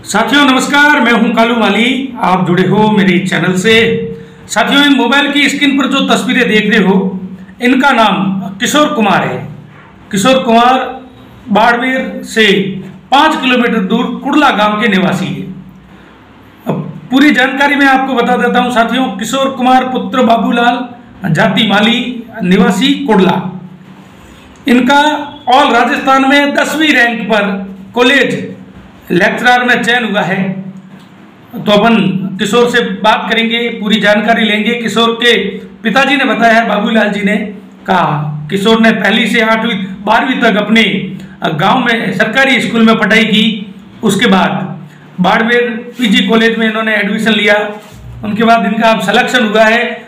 साथियों नमस्कार, मैं हूं कालू माली। आप जुड़े हो मेरे चैनल से। साथियों, इन मोबाइल की स्क्रीन पर जो तस्वीरें देख रहे हो, इनका नाम किशोर कुमार है। किशोर कुमार बाड़मेर से 5 किलोमीटर दूर कुड़ला गांव के निवासी है। अब पूरी जानकारी मैं आपको बता देता हूं साथियों। किशोर कुमार पुत्र बाबूलाल, जाति माली, निवासी कुड़ला। इनका ऑल राजस्थान में 10वीं रैंक पर कॉलेज लेक्चरर में चयन हुआ है। तो अपन किशोर से बात करेंगे, पूरी जानकारी लेंगे। किशोर के पिताजी ने बताया है, बाबूलाल जी ने कहा, किशोर ने पहली से 8वीं 12वीं तक अपने गांव में सरकारी स्कूल में पढ़ाई की। उसके बाद बाड़मेर पीजी कॉलेज में इन्होंने एडमिशन लिया। उनके बाद इनका अब सिलेक्शन हुआ है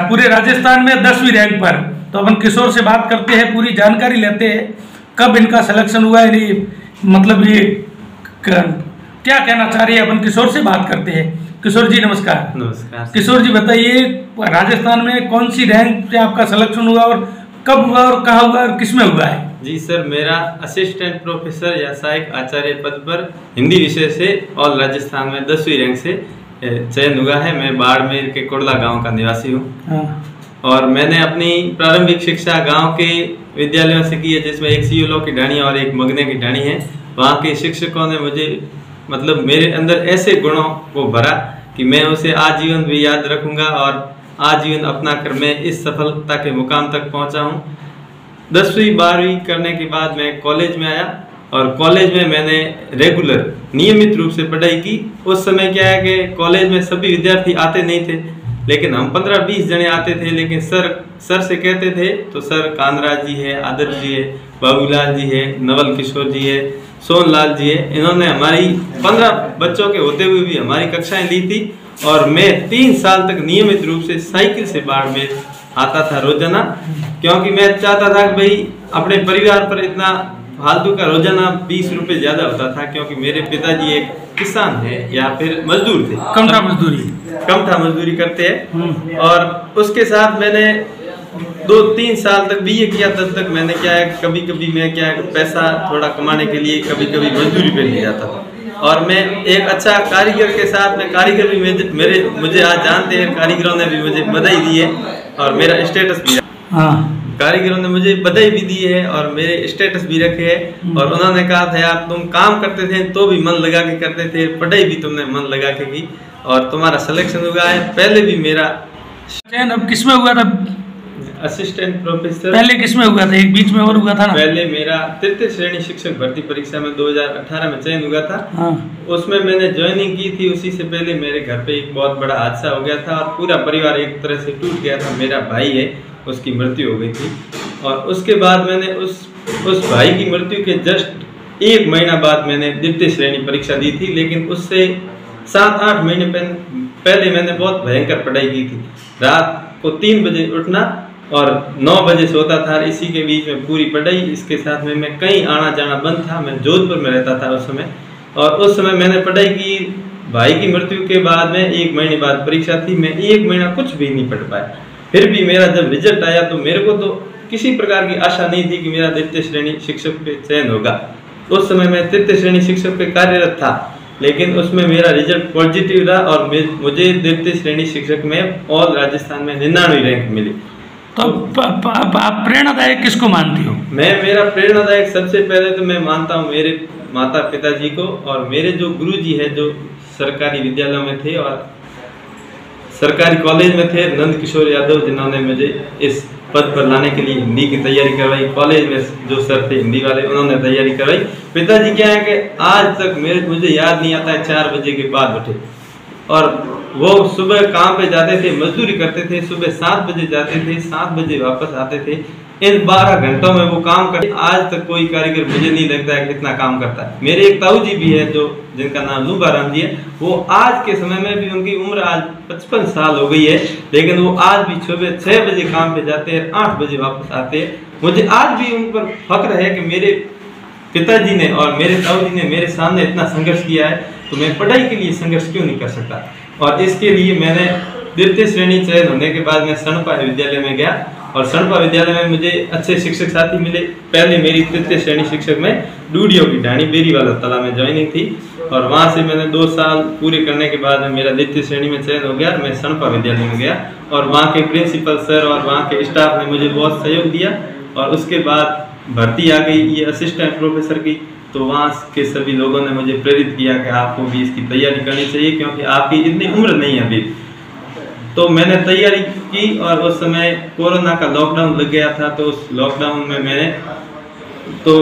पूरे राजस्थान में 10वीं रैंक पर। तो अपन किशोर से बात करते हैं, पूरी जानकारी लेते हैं, कब इनका सिलेक्शन हुआ है, नहीं मतलब ये क्या कहना चाह रही है। अपन किशोर से बात करते हैं। किशोर जी नमस्कार। नमस्कार। किशोर जी बताइए, राजस्थान में कौन सी रैंक पे आपका सिलेक्शन हुआ और कब हुआ और कहाँ हुआ और किस में हुआ है? जी सर, मेरा असिस्टेंट प्रोफेसर या सहायक आचार्य पद पर हिंदी विषय से ऑल राजस्थान में 10वीं रैंक से चयन हुआ है। मैं बाड़मेर के कुड़ला गांव का निवासी हूँ। और मैंने अपनी प्रारंभिक शिक्षा गांव के विद्यालयों से की है, जिसमें एक सियोलो की ढाणी और एक मगने की ढाणी है। वहाँ के शिक्षकों ने मुझे मतलब मेरे अंदर ऐसे गुणों को भरा कि मैं उसे आजीवन भी याद रखूंगा और आजीवन अपना कर मैं इस सफलता के मुकाम तक पहुंचा हूं। 10वीं 12वीं करने के बाद मैं कॉलेज में आया और कॉलेज में मैंने रेगुलर नियमित रूप से पढ़ाई की। उस समय क्या है कि कॉलेज में सभी विद्यार्थी आते नहीं थे, लेकिन हम 15-20 जने आते थे। लेकिन सर से कहते थे तो सर कांदराज जी है, आदर्श जी है, बाबूलाल जी है, नवल किशोर जी है, सोनलाल जी है, इन्होंने हमारी 15 बच्चों के होते हुए भी हमारी कक्षाएं ली थी। और मैं 3 साल तक नियमित रूप से साइकिल से बाड़मेर आता था रोजाना, क्योंकि मैं चाहता था कि भाई अपने परिवार पर इतना फालतू का रोजाना 20 रुपये ज्यादा होता था, क्योंकि मेरे पिताजी एक किसान है या फिर मजदूर थे, कमठा मजदूरी करते हैं। और उसके साथ मैंने 2-3 साल तक बीए किया। तब तक मैंने क्या है, कभी कभी मैं क्या है, पैसा थोड़ा कमाने के लिए कभी कभी मजदूरी पे ले जाता था। और मैं एक अच्छा कारीगर के साथ में, कारीगर भी मुझे आज जानते हैं, कारीगरों ने भी मुझे बधाई दी है और मेरा स्टेटस भी कारीगरों ने मुझे बधाई भी दी है और मेरे स्टेटस भी रखे हैं। और उन्होंने कहा था, यार तुम काम करते थे तो भी मन लगा के करते थे, पढ़ाई भी तुमने मन लगा के की और तुम्हारा सिलेक्शन हुआ है। पहले भी मेरा चयन अब किसमें हुआ था? असिस्टेंट प्रोफेसर पहले किसमें हुआ था? एक बीच में और हुआ था ना? पहले मेरा 3य श्रेणी शिक्षक भर्ती परीक्षा में 2018 में चयन हुआ था। उसमें मैंने ज्वाइनिंग की थी। उसी से पहले मेरे घर पे एक बहुत बड़ा हादसा हो गया था और पूरा परिवार एक तरह से टूट गया था। मेरा भाई है, उसकी मृत्यु हो गई थी। और उसके बाद मैंने उस भाई की मृत्यु के जस्ट 1 महीना बाद मैंने 2य श्रेणी परीक्षा दी थी। लेकिन उससे 7-8 महीने पहले मैंने बहुत भयंकर पढ़ाई की थी। रात को 3 बजे उठना और 9 बजे सोता था। इसी के बीच में पूरी पढ़ाई, इसके साथ में मैं कहीं आना जाना बंद था। मैं जोधपुर में रहता था उस समय। और उस समय मैंने पढ़ाई की। भाई की मृत्यु के बाद में 1 महीने बाद परीक्षा थी। मैं 1 महीना कुछ भी नहीं पढ़ पाया। फिर भी मेरा जब रिजल्ट आया तो मेरे को तो किसी प्रकार की आशा नहीं थी कि मेरा 2य श्रेणी शिक्षक पे चयन होगा। उस समय मैं 3य श्रेणी शिक्षक पे कार्यरत था, लेकिन उसमें मेरा रिजल्ट पॉजिटिव रहा और मुझे 2य श्रेणी शिक्षक में ऑल राजस्थान में 99 रैंक मिली। तो आप प्रेरणादायक किसको मानती हो? मेरा प्रेरणादायक सबसे पहले तो मैं मानता हूँ मेरे माता पिताजी को और मेरे जो गुरुजी है, जो सरकारी विद्यालयों में थे और सरकारी कॉलेज में थे, नंद किशोर यादव, जिन्होंने मुझे इस पद पर लाने के लिए हिंदी की तैयारी करवाई। कॉलेज में जो सर थे हिंदी वाले, उन्होंने तैयारी करवाई। पिताजी क्या है कि आज तक मुझे याद नहीं आता है 4 बजे के बाद उठे और वो सुबह काम पे जाते थे, मजदूरी करते थे। सुबह 7 बजे जाते थे, 7 बजे वापस आते थे। इन 12 घंटों में वो काम करते। आज तक कोई कारीगर मुझे नहीं लगता है कि इतना काम करता है। मेरे एक ताऊ जी भी है, जो जिनका नाम लूबाराम जी है। वो आज के समय में भी, उनकी उम्र आज 55 साल हो गई है, लेकिन वो आज भी सुबह 6 बजे काम पे जाते हैं, 8 बजे वापस आते हैं। मुझे आज भी उन पर फख्र है कि मेरे पिताजी ने और मेरे ताऊ जी ने मेरे सामने इतना संघर्ष किया है, तो मैं पढ़ाई के लिए संघर्ष क्यों नहीं कर सकता। और इसके लिए मैंने 2य श्रेणी चयन होने के बाद मैं सणपा विद्यालय में गया और सणपा विद्यालय में मुझे अच्छे शिक्षक साथी मिले। पहले मेरी तृतीय श्रेणी शिक्षक में डूडियो की ढाणी बेरीवाला तला में ज्वाइनिंग थी और वहाँ से मैंने 2 साल पूरे करने के बाद मेरा द्वितीय श्रेणी में चयन हो गया। मैं सणपा विद्यालय में गया और वहाँ के प्रिंसिपल सर और वहाँ के स्टाफ ने मुझे बहुत सहयोग दिया और उसके बाद भर्ती आ गई ये असिस्टेंट प्रोफेसर की। तो वहाँ के सभी लोगों ने मुझे प्रेरित किया कि आपको भी इसकी तैयारी करनी चाहिए क्योंकि आपकी इतनी उम्र नहीं है अभी। तो मैंने तैयारी की और उस समय कोरोना का लॉकडाउन लग गया था। तो उस लॉकडाउन में मैंने तो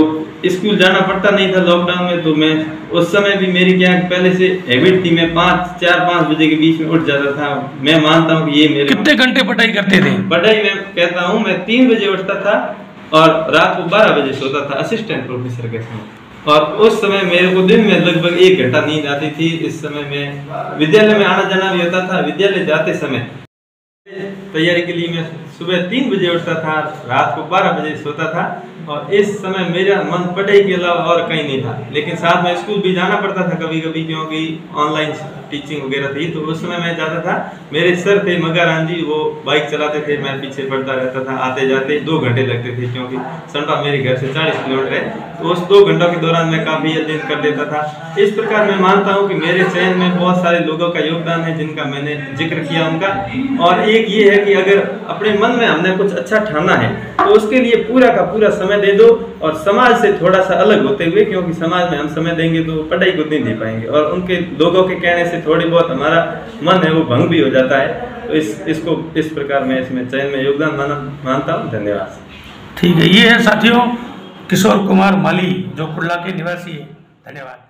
स्कूल जाना पड़ता नहीं था लॉकडाउन में। तो मैं उस समय भी मेरी क्या पहले से हैबिट थी, मैं 4-5 बजे के बीच में उठ जाता था। मैं मानता हूँ कि ये मेरे कितने घंटे पढ़ाई करते थे? पढ़ाई मैं कहता हूँ मैं 3 बजे उठता था और रात को 12 बजे सोता था असिस्टेंट प्रोफेसर के समय। और उस समय मेरे को दिन में लगभग 1 घंटा नींद आती थी। इस समय में विद्यालय में आना जाना भी होता था। विद्यालय जाते समय तैयारी के लिए मैं सुबह 3 बजे उठता था, रात को 12 बजे सोता था और इस समय मेरा मन पढ़ाई के अलावा और कहीं नहीं था। लेकिन साथ में स्कूल भी जाना पड़ता था कभी कभी क्योंकि ऑनलाइन टीचिंग वगैरह थी। तो उस समय मैं जाता था। मेरे सर थे मगाराम जी, वो बाइक चलाते थे, मैं पीछे पढ़ता रहता था। आते जाते 2 घंटे लगते थे क्योंकि सणपा मेरे घर से 40 किलोमीटर है। तो उस 2 घंटों के दौरान मैं काफ़ी अध्ययन कर लेता था। इस प्रकार मैं मानता हूँ कि मेरे चयन में बहुत सारे लोगों का योगदान है जिनका मैंने जिक्र किया उनका। और एक ये है कि अगर अपने मन में हमने कुछ अच्छा ठाना है तो उसके लिए पूरा का पूरा समय दे दो और समाज से थोड़ा सा अलग होते हुए, क्योंकि समाज में हम समय देंगे तो पढ़ाई को नहीं दे पाएंगे और उनके लोगों के कहने से थोड़ी बहुत हमारा मन है वो भंग भी हो जाता है। तो इसको इस प्रकार मैं इसमें चयन में योगदान मानता हूँ। धन्यवाद। ठीक है, ये है साथियों किशोर कुमार माली जो कुर्ला के निवासी है। धन्यवाद।